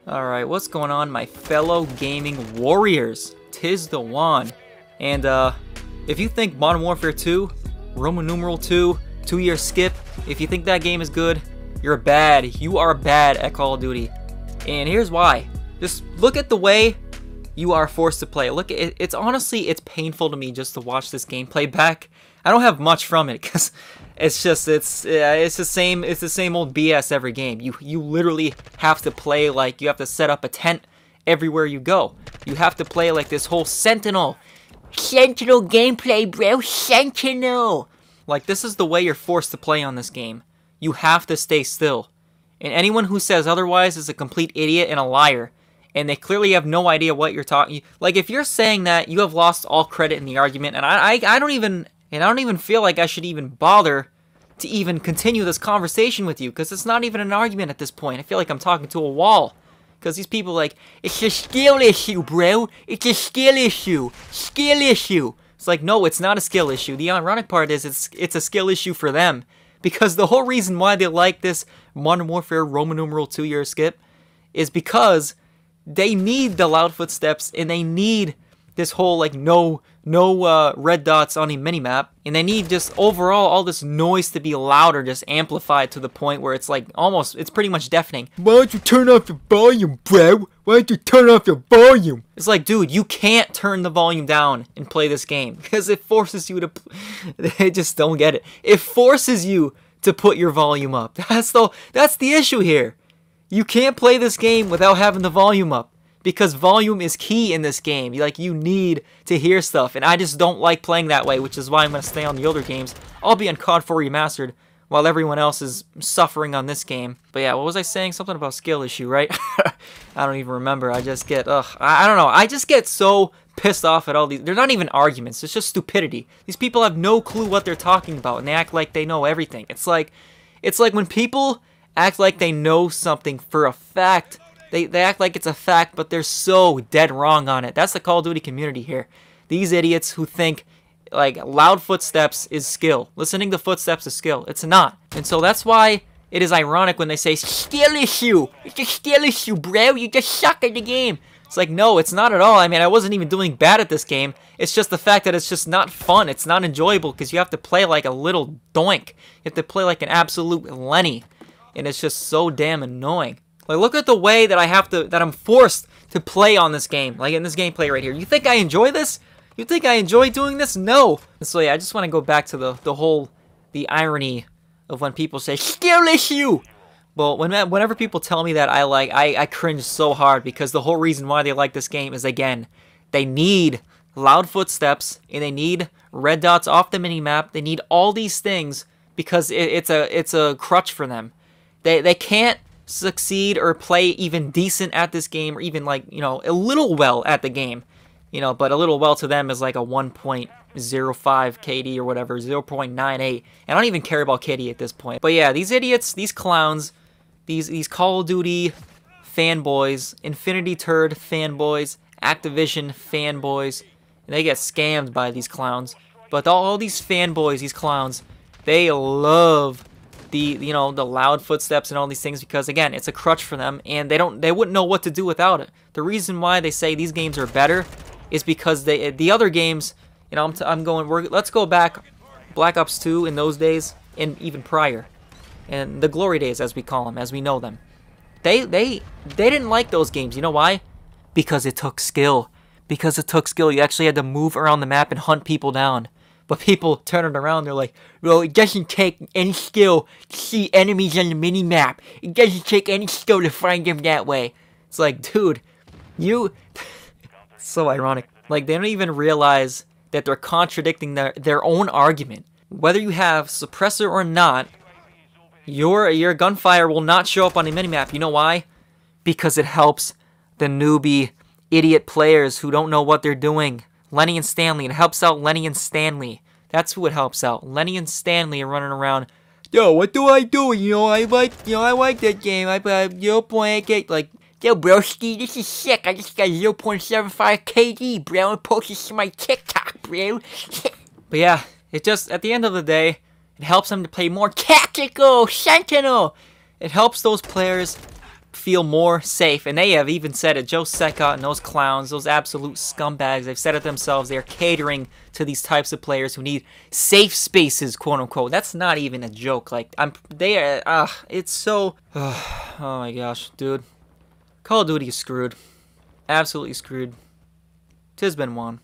Alright, what's going on, my fellow gaming warriors? Tis the one. And, if you think Modern Warfare 2, Roman numeral 2, 2-year skip, if you think that game is good, you're bad. You are bad at Call of Duty. And here's why. Just look at the way you are forced to play. Look, it's honestly, it's painful to me just to watch this gameplay back. I don't have much from it, because it's the same old BS every game. You literally have to play like you have to set up a tent everywhere you go. You have to play like this whole Sentinel gameplay, bro. Sentinel. Like, this is the way you're forced to play on this game. You have to stay still. And anyone who says otherwise is a complete idiot and a liar. And they clearly have no idea what you're talking. Like, if you're saying that, you have lost all credit in the argument. And I don't even feel like I should even bother to even continue this conversation with you, because it's not even an argument at this point. I feel like I'm talking to a wall. Because these people are like, it's a skill issue, bro. It's a skill issue. Skill issue. It's like, no, it's not a skill issue. The ironic part is it's a skill issue for them. Because the whole reason why they like this Modern Warfare Roman numeral 2-year skip is because they need the loud footsteps, and they need this whole, like, no red dots on a minimap, and they need just overall all this noise to be louder, just amplified to the point where it's like it's pretty much deafening. Why don't you turn off your volume, bro? Why don't you turn off your volume? It's like, dude, you can't turn the volume down and play this game, because it forces you to, they just don't get it. It forces you to put your volume up. That's the issue here. You can't play this game without having the volume up. Because volume is key in this game. You need to hear stuff. And I just don't like playing that way, which is why I'm going to stay on the older games. I'll be on COD 4 Remastered, while everyone else is suffering on this game. But yeah, what was I saying? Something about skill issue, right? I don't even remember. I just get, I don't know. I just get so pissed off at all these. They're not even arguments. It's just stupidity. These people have no clue what they're talking about, and they act like they know everything. It's like when people act like they know something for a fact. They act like it's a fact, but they're so dead wrong on it. That's the Call of Duty community here. These idiots who think, like, loud footsteps is skill. Listening to footsteps is skill. It's not. And so that's why it is ironic when they say, skill issue. It's a skill issue, bro. You just suck at the game. It's like, no, it's not at all. I mean, I wasn't even doing bad at this game. It's just the fact that it's just not fun. It's not enjoyable because you have to play like a little doink. You have to play like an absolute Lenny. And it's just so damn annoying. Like, look at the way that I'm forced to play on this game. Like, in this gameplay right here. You think I enjoy this? You think I enjoy doing this? No. So, yeah, I just want to go back to the irony of when people say, skill issue! Well, whenever people tell me that, I cringe so hard, because the whole reason why they like this game is, again, they need loud footsteps, and they need red dots off the minimap. They need all these things, because it's a crutch for them. They can't succeed or play even decent at this game, or even, like, you know, a little well at the game, you know, but a little well to them is like a 1.05 KD or whatever, 0.98. I don't even care about KD at this point. But yeah, these idiots, these clowns, these Call of Duty fanboys, Infinity Turd fanboys, Activision fanboys, and they get scammed by these clowns. But all these fanboys, these clowns, they love the loud footsteps and all these things, because again, it's a crutch for them, and they wouldn't know what to do without it. The reason why they say these games are better is because the other games, you know, let's go back, Black Ops 2 in those days, and even prior, and the glory days, as we call them, as we know them. They didn't like those games. You know why? Because it took skill. Because it took skill. You actually had to move around the map and hunt people down. But people turn it around, they're like, well, it doesn't take any skill to see enemies on the minimap. It doesn't take any skill to find them that way. It's like, dude, it's so ironic. Like, they don't even realize that they're contradicting their own argument. Whether you have suppressor or not, your gunfire will not show up on a minimap. You know why? Because it helps the newbie idiot players who don't know what they're doing. Lenny and Stanley. It helps out Lenny and Stanley. That's who it helps out. Lenny and Stanley are running around. Yo, what do I do? I like that game. I put 0.88. Like, yo, broski, this is sick. I just got 0.75 KD, bro. I posted to my TikTok, bro. But yeah, it just, at the end of the day, it helps them to play more tactical, Sentinel. It helps those players feel more safe. And they have even said it. Joe Secott and those clowns, those absolute scumbags, they've said it themselves. They're catering to these types of players who need safe spaces, quote unquote. That's not even a joke. Like, it's so, oh my gosh, dude. Call of Duty is screwed. Absolutely screwed. 'Tis been won.